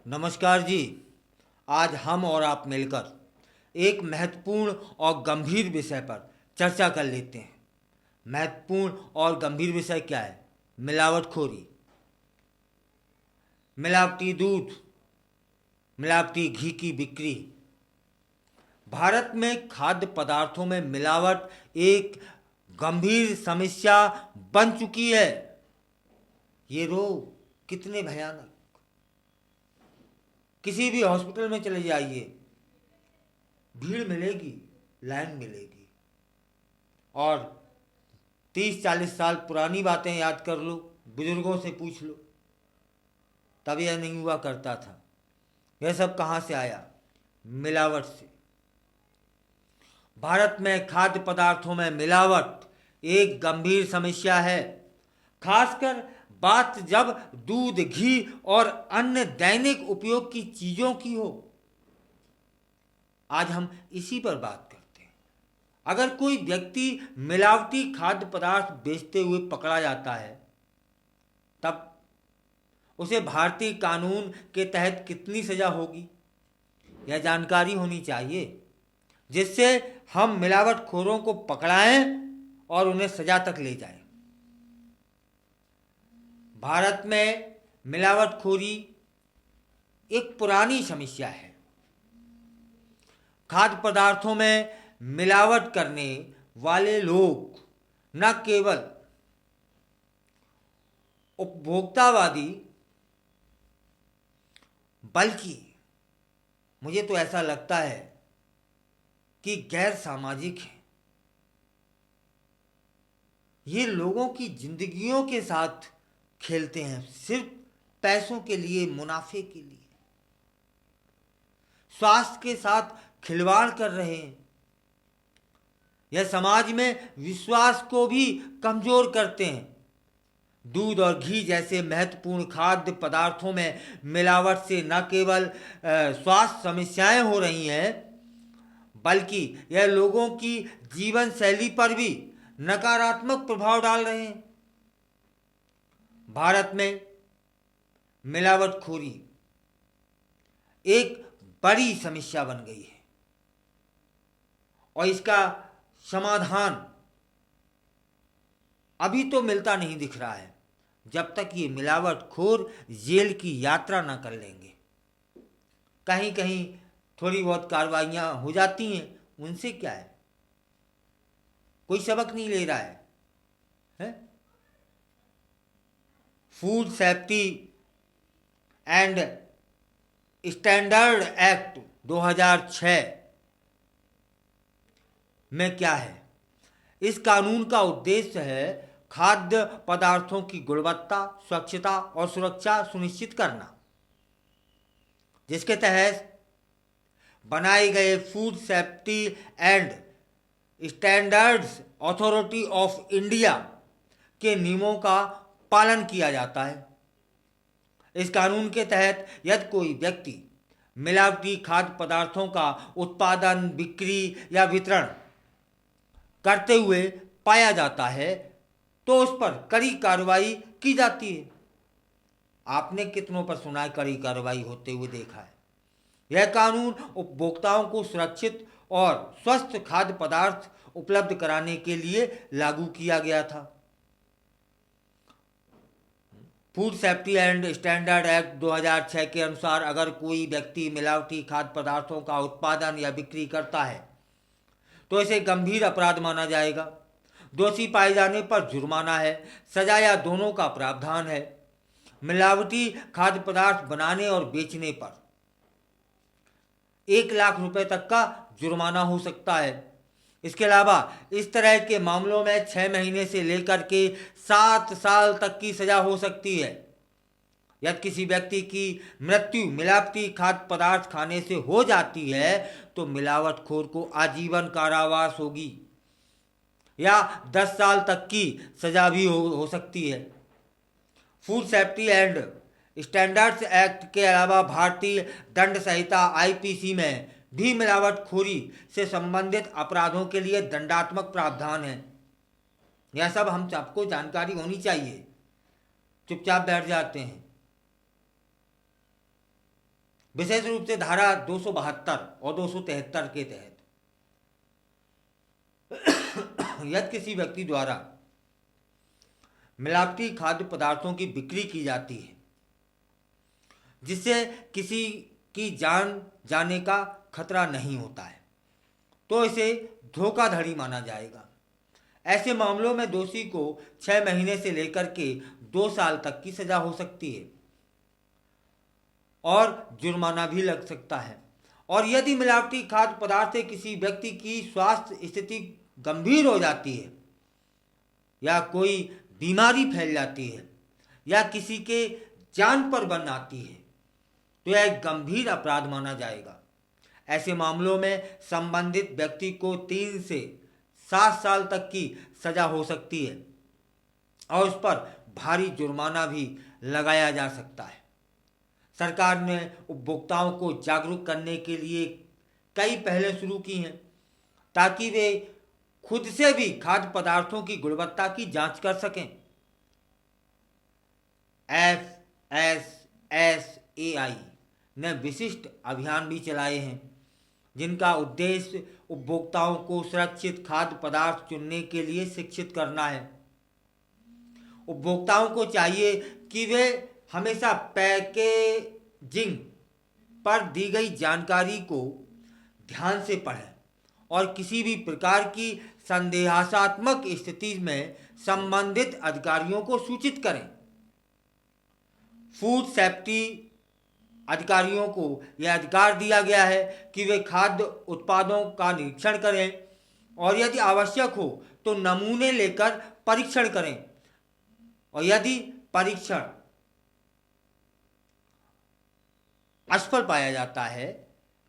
नमस्कार जी। आज हम और आप मिलकर एक महत्वपूर्ण और गंभीर विषय पर चर्चा कर लेते हैं। महत्वपूर्ण और गंभीर विषय क्या है? मिलावटखोरी। मिलावटी दूध, मिलावटी घी की बिक्री। भारत में खाद्य पदार्थों में मिलावट एक गंभीर समस्या बन चुकी है। ये रोग कितने भयानक। किसी भी हॉस्पिटल में चले जाइए, भीड़ मिलेगी, लाइन मिलेगी। और 30-40 साल पुरानी बातें याद कर लो, बुजुर्गों से पूछ लो, तब यह नहीं हुआ करता था। यह सब कहाँ से आया? मिलावट से। भारत में खाद्य पदार्थों में मिलावट एक गंभीर समस्या है। खासकर बात जब दूध, घी और अन्य दैनिक उपयोग की चीजों की हो। आज हम इसी पर बात करते हैं। अगर कोई व्यक्ति मिलावटी खाद्य पदार्थ बेचते हुए पकड़ा जाता है, तब उसे भारतीय कानून के तहत कितनी सजा होगी, यह जानकारी होनी चाहिए, जिससे हम मिलावटखोरों को पकड़ाएं और उन्हें सजा तक ले जाएं। भारत में मिलावटखोरी एक पुरानी समस्या है। खाद्य पदार्थों में मिलावट करने वाले लोग न केवल उपभोक्तावादी, बल्कि मुझे तो ऐसा लगता है कि गैर सामाजिक हैं। ये लोगों की जिंदगियों के साथ खेलते हैं, सिर्फ पैसों के लिए, मुनाफे के लिए। स्वास्थ्य के साथ खिलवाड़ कर रहे हैं। यह समाज में विश्वास को भी कमजोर करते हैं। दूध और घी जैसे महत्वपूर्ण खाद्य पदार्थों में मिलावट से न केवल स्वास्थ्य समस्याएं हो रही हैं, बल्कि यह लोगों की जीवन शैली पर भी नकारात्मक प्रभाव डाल रहे हैं। भारत में मिलावटखोरी एक बड़ी समस्या बन गई है और इसका समाधान अभी तो मिलता नहीं दिख रहा है, जब तक ये मिलावटखोर जेल की यात्रा न कर लेंगे। कहीं कहीं थोड़ी बहुत कार्रवाइयां हो जाती हैं, उनसे क्या है? कोई सबक नहीं ले रहा है? Food safety and standard act 2006 में क्या है? इस कानून का उद्देश्य है खाद्य पदार्थों की गुणवत्ता, स्वच्छता और सुरक्षा सुनिश्चित करना, जिसके तहत बनाए गए food safety and standards authority of India के नियमों का पालन किया जाता है। इस कानून के तहत यदि कोई व्यक्ति मिलावटी खाद्य पदार्थों का उत्पादन, बिक्री या वितरण करते हुए पाया जाता है, तो उस पर कड़ी कार्रवाई की जाती है। आपने कितनों पर सुना है कड़ी कार्रवाई होते हुए देखा है? यह कानून उपभोक्ताओं को सुरक्षित और स्वस्थ खाद्य पदार्थ उपलब्ध कराने के लिए लागू किया गया था। Food safety and standard act 2006 के अनुसार अगर कोई व्यक्ति मिलावटी खाद्य पदार्थों का उत्पादन या बिक्री करता है, तो इसे गंभीर अपराध माना जाएगा। दोषी पाए जाने पर जुर्माना है, सजा या दोनों का प्रावधान है। मिलावटी खाद्य पदार्थ बनाने और बेचने पर 1 लाख रुपए तक का जुर्माना हो सकता है। इसके अलावा इस तरह के मामलों में 6 महीने से लेकर के 7 साल तक की सजा हो सकती है। यदि किसी व्यक्ति की मृत्यु मिलावटी खाद्य पदार्थ खाने से हो जाती है, तो मिलावटखोर को आजीवन कारावास होगी या 10 साल तक की सजा भी हो सकती है। Food safety and standards act के अलावा भारतीय दंड संहिता आईपीसी में भी मिलावटखोरी से संबंधित अपराधों के लिए दंडात्मक प्रावधान है। यह सब हम सबको जानकारी होनी चाहिए, चुपचाप बैठ जाते हैं। विशेष रूप से धारा 272 और 273 के तहत यदि किसी व्यक्ति द्वारा मिलावटी खाद्य पदार्थों की बिक्री की जाती है जिससे किसी की जान जाने का खतरा नहीं होता है तो इसे धोखाधड़ी माना जाएगा। ऐसे मामलों में दोषी को 6 महीने से लेकर के 2 साल तक की सजा हो सकती है और जुर्माना भी लग सकता है। और यदि मिलावटी खाद्य पदार्थ से किसी व्यक्ति की स्वास्थ्य स्थिति गंभीर हो जाती है या कोई बीमारी फैल जाती है या किसी के जान पर बन आती है तो यह एक गंभीर अपराध माना जाएगा। ऐसे मामलों में संबंधित व्यक्ति को 3 से 7 साल तक की सजा हो सकती है और उस पर भारी जुर्माना भी लगाया जा सकता है। सरकार ने उपभोक्ताओं को जागरूक करने के लिए कई पहलें शुरू की हैं ताकि वे खुद से भी खाद्य पदार्थों की गुणवत्ता की जांच कर सकें। FSSAI ने विशिष्ट अभियान भी चलाए हैं जिनका उद्देश्य उपभोक्ताओं को सुरक्षित खाद्य पदार्थ चुनने के लिए शिक्षित करना है। उपभोक्ताओं को चाहिए कि वे हमेशा पैकेजिंग पर दी गई जानकारी को ध्यान से पढ़ें और किसी भी प्रकार की संदेहास्पद स्थिति में संबंधित अधिकारियों को सूचित करें। फूड सेफ्टी अधिकारियों को यह अधिकार दिया गया है कि वे खाद्य उत्पादों का निरीक्षण करें और यदि आवश्यक हो तो नमूने लेकर परीक्षण करें और यदि परीक्षण असफल पाया जाता है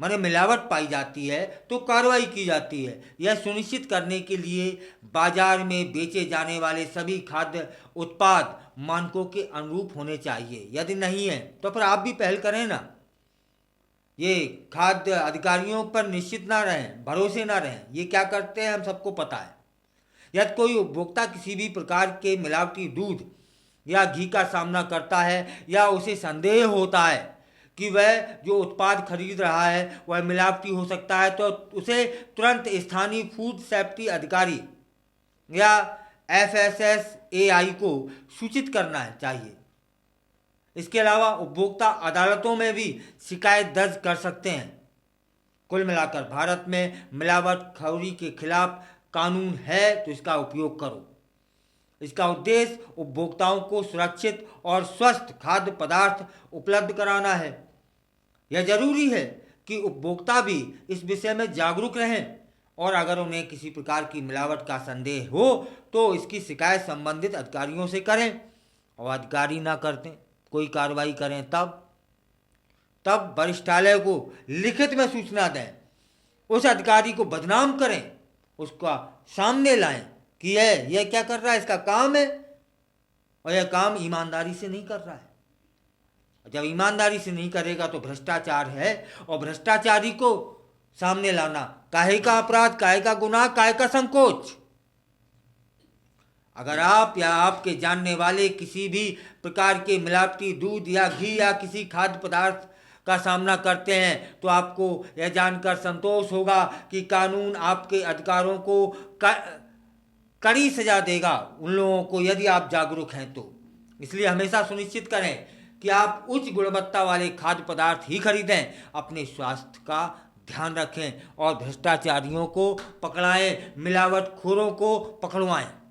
माने मिलावट पाई जाती है तो कार्रवाई की जाती है। यह सुनिश्चित करने के लिए बाजार में बेचे जाने वाले सभी खाद्य उत्पाद मानकों के अनुरूप होने चाहिए। यदि नहीं है तो फिर आप भी पहल करें ना। ये खाद्य अधिकारियों पर निश्चित ना रहें, भरोसे ना रहें। ये क्या करते हैं हम सबको पता है। यदि कोई उपभोक्ता किसी भी प्रकार के मिलावटी दूध या घी का सामना करता है या उसे संदेह होता है कि वह जो उत्पाद खरीद रहा है वह मिलावटी हो सकता है तो उसे तुरंत स्थानीय फूड सेफ्टी अधिकारी या FSSAI को सूचित करना चाहिए। इसके अलावा उपभोक्ता अदालतों में भी शिकायत दर्ज कर सकते हैं। कुल मिलाकर भारत में मिलावटखोरी के खिलाफ कानून है तो इसका उपयोग करो। इसका उद्देश्य उपभोक्ताओं को सुरक्षित और स्वस्थ खाद्य पदार्थ उपलब्ध कराना है। यह जरूरी है कि उपभोक्ता भी इस विषय में जागरूक रहें और अगर उन्हें किसी प्रकार की मिलावट का संदेह हो तो इसकी शिकायत संबंधित अधिकारियों से करें और अधिकारी ना करते कोई कार्रवाई करें तब वरिष्ठालय को लिखित में सूचना दें, उस अधिकारी को बदनाम करें, उसका सामने लाएं कि यह क्या कर रहा है, इसका काम है और यह काम ईमानदारी से नहीं कर रहा है। जब ईमानदारी से नहीं करेगा तो भ्रष्टाचार है और भ्रष्टाचारी को सामने लाना काहे का अपराध, काहे का गुनाह, काहे का संकोच। अगर आप या आपके जानने वाले किसी भी प्रकार के मिलावटी दूध या घी या किसी खाद्य पदार्थ का सामना करते हैं तो आपको यह जानकर संतोष होगा कि कानून आपके अधिकारों को कड़ी सजा देगा उन लोगों को यदि आप जागरूक हैं तो। इसलिए हमेशा सुनिश्चित करें कि आप उच्च गुणवत्ता वाले खाद्य पदार्थ ही खरीदें, अपने स्वास्थ्य का ध्यान रखें और भ्रष्टाचारियों को पकड़ाएं, मिलावटखोरों को पकड़वाएं।